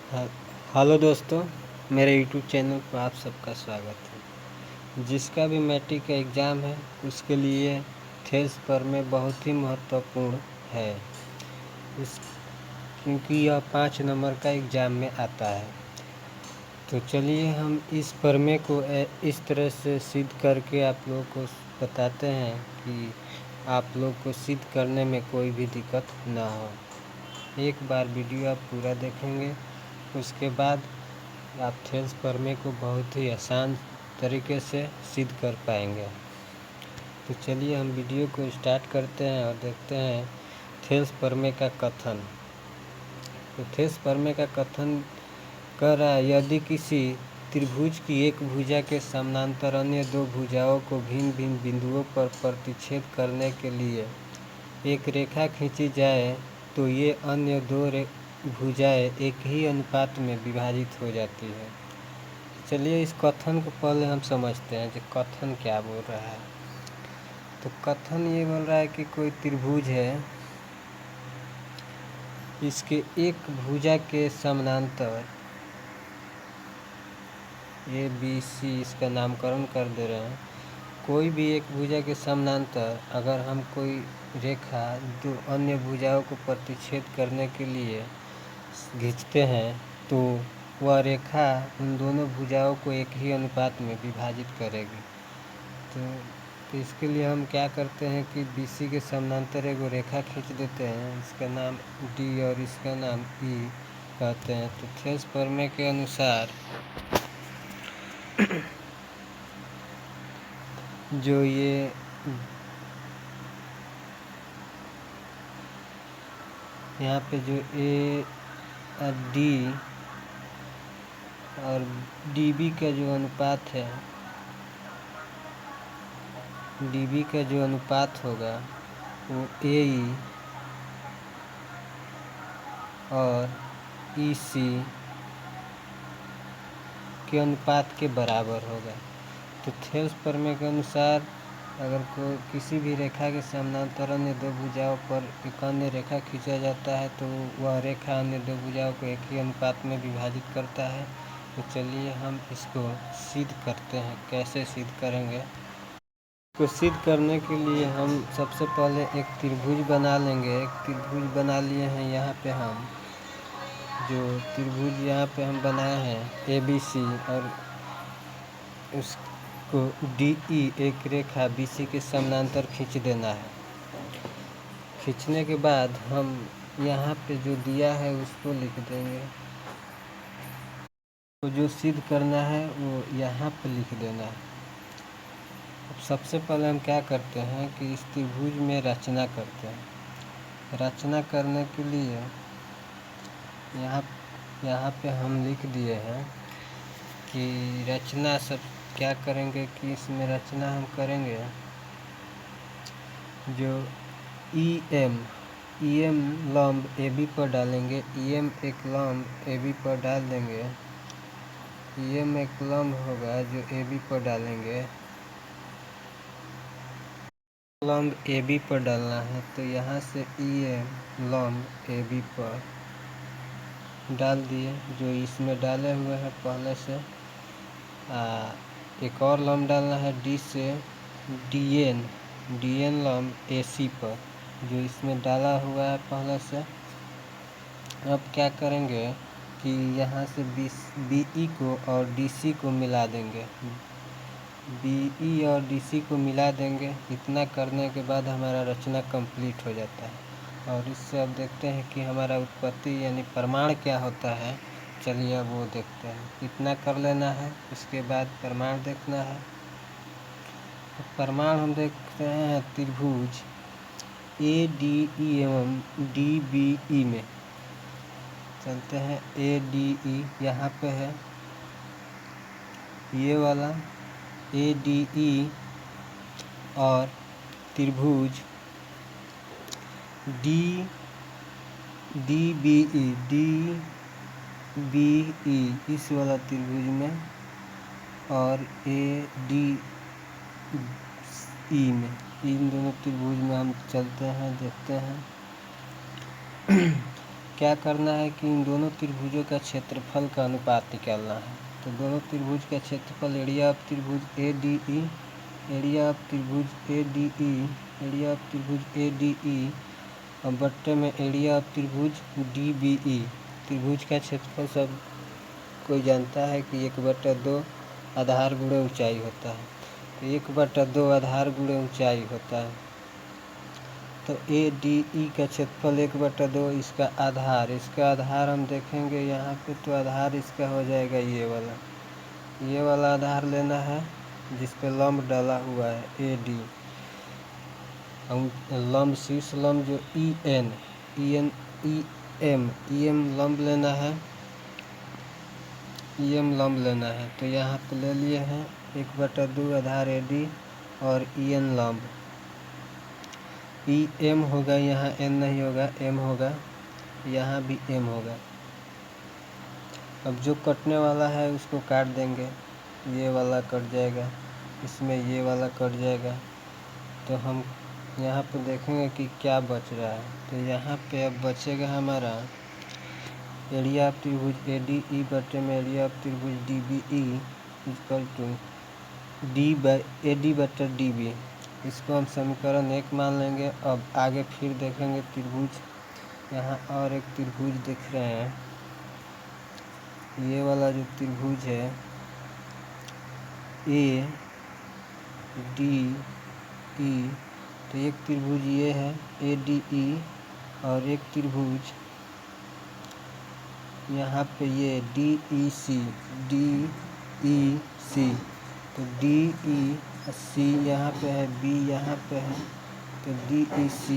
हाँ, हेलो दोस्तों, मेरे यूट्यूब चैनल पर आप सबका स्वागत है। जिसका भी मैट्रिक का एग्ज़ाम है उसके लिए थेस पर में बहुत ही महत्वपूर्ण है इस क्योंकि यह 5 नंबर का एग्ज़ाम में आता है। तो चलिए हम इस प्रमेय को इस तरह से सिद्ध करके आप लोगों को बताते हैं कि आप लोग को सिद्ध करने में कोई भी दिक्कत ना हो। एक बार वीडियो आप पूरा देखेंगे, उसके बाद आप थेल्स प्रमेय को बहुत ही आसान तरीके से सिद्ध कर पाएंगे। तो चलिए हम वीडियो को स्टार्ट करते हैं और देखते हैं थेल्स प्रमेय का कथन। तो थेल्स प्रमेय का कथन कर रहा है, यदि किसी त्रिभुज की एक भुजा के समानांतर अन्य दो भुजाओं को भिन्न भिन्न बिंदुओं पर प्रतिच्छेद करने के लिए एक रेखा खींची जाए तो ये अन्य दो भुजाएं एक ही अनुपात में विभाजित हो जाती है। चलिए इस कथन को पहले हम समझते हैं कि कथन क्या बोल रहा है। तो कथन ये बोल रहा है कि कोई त्रिभुज है, इसके एक भुजा के समानांतर ए बी सी, इसका नामकरण कर दे रहे हैं। कोई भी एक भुजा के समानांतर अगर हम कोई रेखा दो अन्य भुजाओं को प्रतिच्छेद करने के लिए खींचते हैं तो वह रेखा उन दोनों भुजाओं को एक ही अनुपात में विभाजित करेगी। तो इसके लिए हम क्या करते हैं कि BC के समानांतर एगो रेखा खींच देते हैं, इसका नाम D और इसका नाम E कहते हैं। तो थेल्स प्रमेय के अनुसार जो ये यहाँ पे जो A D और DB का जो अनुपात है, DB का जो अनुपात होगा वो AE और EC के अनुपात के बराबर होगा। तो थेल्स प्रमेय के अनुसार अगर कोई किसी भी रेखा के समानांतर अन्य दो भुजाओं पर एक अन्य रेखा खींचा जाता है तो वह रेखा अन्य दो भुजाओं को एक ही अनुपात में विभाजित करता है। तो चलिए हम इसको सिद्ध करते हैं। कैसे सिद्ध करेंगे? इसको सिद्ध करने के लिए हम सबसे पहले एक त्रिभुज बना लेंगे। एक त्रिभुज बना लिए हैं यहाँ पे हम, जो त्रिभुज यहाँ पे हम बनाए हैं ABC, और उसको DE एक रेखा BC के समानांतर खींच देना है। खींचने के बाद हम यहाँ पे जो दिया है उसको लिख देंगे। तो जो सिद्ध करना है वो यहाँ पे लिख देना है। अब सबसे पहले हम क्या करते हैं कि इस त्रिभुज में रचना करते हैं। रचना करने के लिए यहाँ पे हम लिख दिए हैं कि रचना सब क्या करेंगे कि इसमें रचना हम करेंगे जो EM लंब AB पर डालेंगे। EM एक लंब AB पर डाल देंगे। EM एक लंब होगा जो AB पर डालेंगे। लंब AB पर डालना है तो यहाँ से EM लंब AB पर डाल दिए, जो इसमें डाले हुए हैं पहले से। एक और लंब डालना है D से DN लंब AC पर, जो इसमें डाला हुआ है पहले से। अब क्या करेंगे कि यहाँ से BE को और DC को मिला देंगे। BE और DC को मिला देंगे। इतना करने के बाद हमारा रचना कंप्लीट हो जाता है। और इससे अब देखते हैं कि हमारा उत्पत्ति यानी प्रमाण क्या होता है। चलिए अब वो देखते हैं। इतना कर लेना है, उसके बाद प्रमाण देखना है। तो प्रमाण हम देखते हैं त्रिभुज ADE एवं DBE में। चलते हैं ADE यहाँ पे है, ये वाला ADE और त्रिभुज DBE इस वाला त्रिभुज में, और ADE में। इन दोनों त्रिभुज में हम चलते हैं, देखते हैं। क्या करना है कि इन दोनों त्रिभुजों का क्षेत्रफल का अनुपात निकालना है। तो दोनों त्रिभुज का क्षेत्रफल एरिया ऑफ त्रिभुज A D E, area of त्रिभुज A D E, area of त्रिभुज ए डी ई और बट्टे में एरिया ऑफ त्रिभुज डी बी ई। त्रिभुज का क्षेत्रफल सब कोई जानता है कि 1/2 आधार गुणे ऊंचाई होता है। तो 1/2 आधार गुणे ऊंचाई होता है। तो ए डी ई का क्षेत्रफल 1/2, इसका आधार हम देखेंगे यहाँ पे। तो आधार इसका हो जाएगा ये वाला आधार लेना है जिस पे लंब डाला हुआ है ए डी। लंब शीर्ष लंब जो ई एम लंब लेना है, लंब लेना है। तो यहाँ पे ले लिए हैं 1/2 आधार ए डी और एन लंब। ई एम होगा, यहाँ एन नहीं होगा, एम होगा, यहाँ भी एम होगा। अब जो कटने वाला है उसको काट देंगे, ये वाला कट जाएगा, इसमें ये वाला कट जाएगा। तो हम यहाँ पे देखेंगे कि क्या बच रहा है। तो यहाँ पे अब बचेगा हमारा एरिया ऑफ त्रिभुज ए डी ई बटे में एरिया ऑफ त्रिभुज D B E equal to A D बटे डी बी। इसको हम समीकरण 1 मान लेंगे। अब आगे फिर देखेंगे त्रिभुज, यहाँ और एक त्रिभुज दिख रहे हैं। ये वाला जो त्रिभुज है ए डी ई, तो एक त्रिभुज ये है ए डी ई और एक त्रिभुज यहाँ पे ये डी ई सी, तो डी ई सी यहाँ पे है, बी यहाँ पे है। तो डी ई सी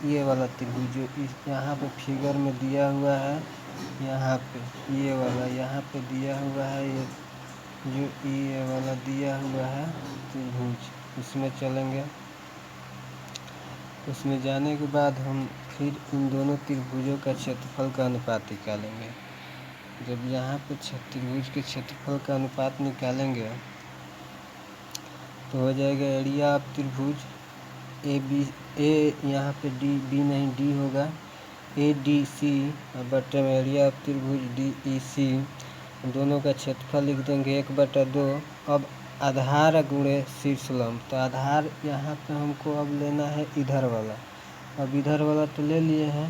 ये वाला त्रिभुज जो इस यहाँ पे फिगर में दिया हुआ है, यहाँ पे ये वाला यहाँ पे दिया हुआ है, ये जो ये वाला दिया हुआ है त्रिभुज, उसमें चलेंगे। उसमें जाने के बाद हम फिर इन दोनों त्रिभुजों का क्षेत्रफल का अनुपात निकालेंगे। जब यहाँ पे त्रिभुज के क्षेत्रफल का अनुपात निकालेंगे तो हो जाएगा एरिया ऑफ त्रिभुज ए बी, ए यहाँ पे डी बी नहीं डी होगा, ए डी सी बटे में एरिया ऑफ त्रिभुज डी ई सी। दोनों का क्षेत्रफल लिख देंगे 1/2। अब आधार गुणे शीर्ष लंब, तो आधार यहाँ पे हमको अब लेना है इधर वाला। अब इधर वाला तो ले लिए हैं,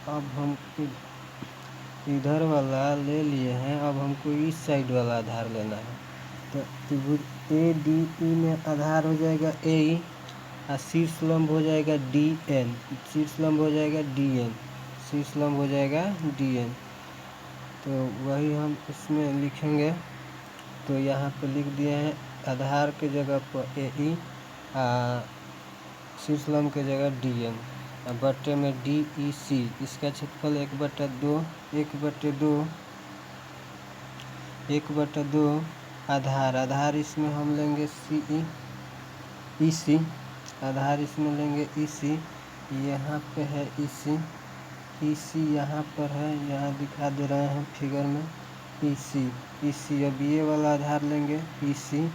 अब हम इधर वाला ले लिए हैं, अब हमको इस साइड वाला आधार लेना है। तो त्रिभुज ए डी ई में आधार हो जाएगा ए ई और शीर्ष लंब हो जाएगा डी एन, शीर्ष लंब हो जाएगा डी एन, शीर्ष लंब हो जाएगा डी एन। तो वही हम इसमें लिखेंगे। तो यहाँ पे लिख दिए हैं आधार के जगह पर ए ई, शीर्ष लंब के जगह डी एन और बट्टे में डी ई सी। इसका क्षेत्रफल 1/2 आधार इसमें हम लेंगे सी ई सी, आधार इसमें लेंगे ई सी। यहाँ पे है ई सी यहाँ पर है, यहाँ दिखा दे रहे हैं फिगर में ई सी। अब ये वाला आधार लेंगे ई सी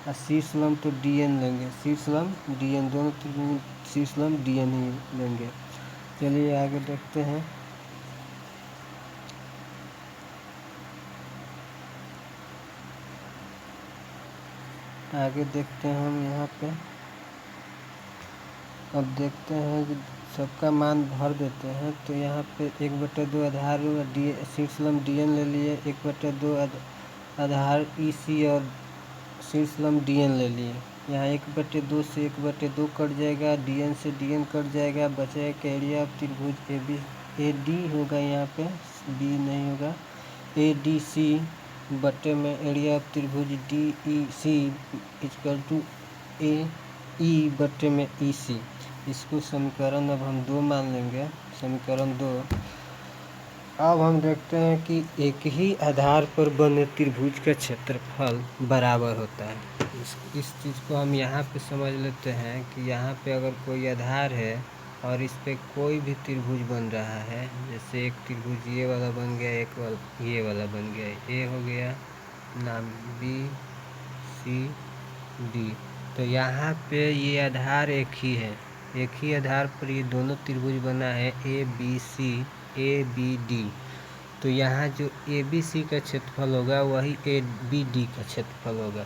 और शीर्ष लंब तो डी एन लेंगे, शीर्ष लंब डी एन, दोनों शीर्ष लंब डी एन ही लेंगे। चलिए आगे देखते हैं। आगे देखते हैं हम यहाँ पे। अब देखते हैं कि सबका मान भर देते हैं। तो यहाँ पे 1/2 आधार डी शीर्ष लंब डी एन ले लिए, 1/2 आधार ई सी और शीर्ष लंब डी एन ले लिए। यहाँ 1/2 से 1/2 कट जाएगा, डी एन से डी एन कट जाएगा, बचेगा एरिया ऑफ त्रिभुज ए बी, ए डी होगा यहाँ पे, बी नहीं होगा, ए डी सी बटे में एरिया ऑफ त्रिभुज D E C equal to A E बटे में ई सी। इसको समीकरण अब हम 2 मान लेंगे, समीकरण 2। अब हम देखते हैं कि एक ही आधार पर बने त्रिभुज का क्षेत्रफल बराबर होता है। इस चीज़ को हम यहाँ पे समझ लेते हैं कि यहाँ पे अगर कोई आधार है और इस पे कोई भी त्रिभुज बन रहा है, जैसे एक त्रिभुज ये वाला बन गया, एक ये वाला बन गया, ए हो गया नाम, बी सी डी। तो यहाँ पे ये आधार एक ही है, एक ही आधार पर ये दोनों त्रिभुज बना है ए बी सी ABD। तो यहाँ जो ABC का क्षेत्रफल होगा वही ABD का क्षेत्रफल होगा।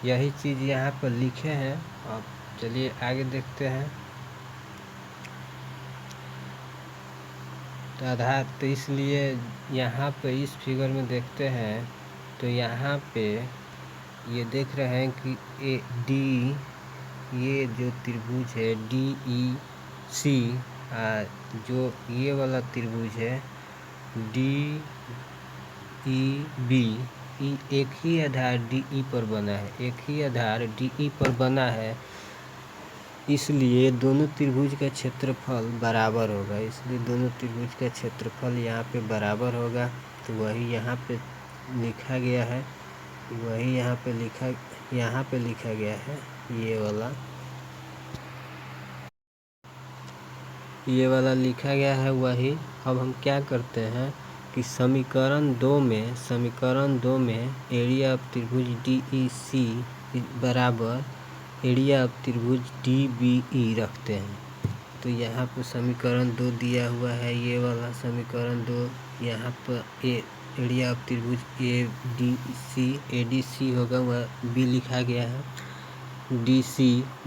यही चीज़ यहाँ पर लिखे हैं। अब चलिए आगे देखते हैं। तो आधार तो इसलिए यहाँ पे इस फिगर में देखते हैं तो यहाँ पे ये देख रहे हैं कि AD, ये जो त्रिभुज है DEC, जो ये वाला त्रिभुज है DEB, एक ही आधार DE पर बना है, एक ही आधार DE पर बना है, इसलिए दोनों त्रिभुज का क्षेत्रफल बराबर होगा। इसलिए दोनों त्रिभुज का क्षेत्रफल यहाँ पे बराबर होगा। तो वही यहाँ पे लिखा गया है, वही यहाँ पे लिखा गया है ये वाला लिखा गया है वही। अब हम क्या करते हैं कि समीकरण दो में एरिया ऑफ त्रिभुज DEC बराबर एरिया ऑफ त्रिभुज DBE रखते हैं। तो यहाँ पर समीकरण 2 दिया हुआ है, ये वाला समीकरण 2। यहाँ पर एरिया ऑफ त्रिभुज ADC होगा, वह B लिखा गया है। DC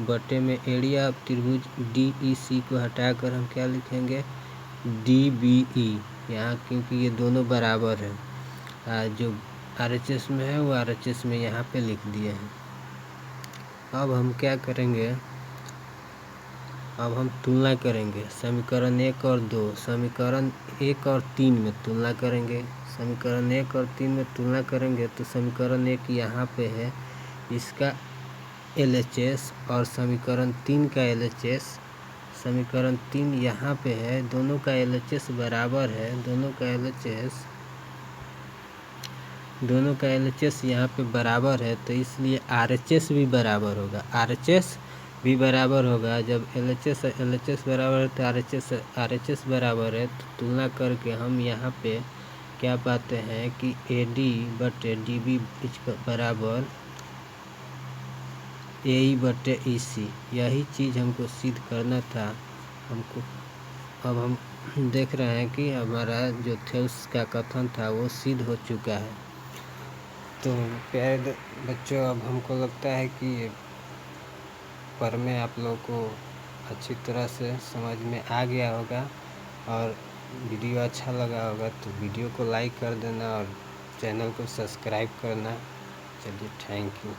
बटे में एरिया ऑफ त्रिभुज DEC को हटाकर हम क्या लिखेंगे DBE, यहाँ क्योंकि ये दोनों बराबर है। जो RHS में है वो RHS में यहाँ पे लिख दिए हैं। अब हम क्या करेंगे, अब हम तुलना करेंगे समीकरण 1 और 2, समीकरण 1 और 3 में तुलना करेंगे। समीकरण 1 और 3 में तुलना करेंगे तो समीकरण 1 यहाँ पे है, इसका LHS, और समीकरण 3 का LHS, समीकरण 3 यहाँ पे है, दोनों का LHS बराबर है। दोनों का LHS यहाँ पे बराबर है, तो इसलिए RHS भी बराबर होगा। जब LHS बराबर है तो RHS बराबर है। तो तुलना करके हम यहाँ पे क्या पाते हैं कि AD बटे DB बराबर AE बटे EC। यही चीज़ हमको सिद्ध करना था हमको। अब हम देख रहे हैं कि हमारा जो थेल्स का कथन था वो सिद्ध हो चुका है। तो प्यारे बच्चों, अब हमको लगता है कि प्रमेय आप लोगों को अच्छी तरह से समझ में आ गया होगा, और वीडियो अच्छा लगा होगा तो वीडियो को लाइक कर देना और चैनल को सब्सक्राइब करना। चलिए, थैंक यू।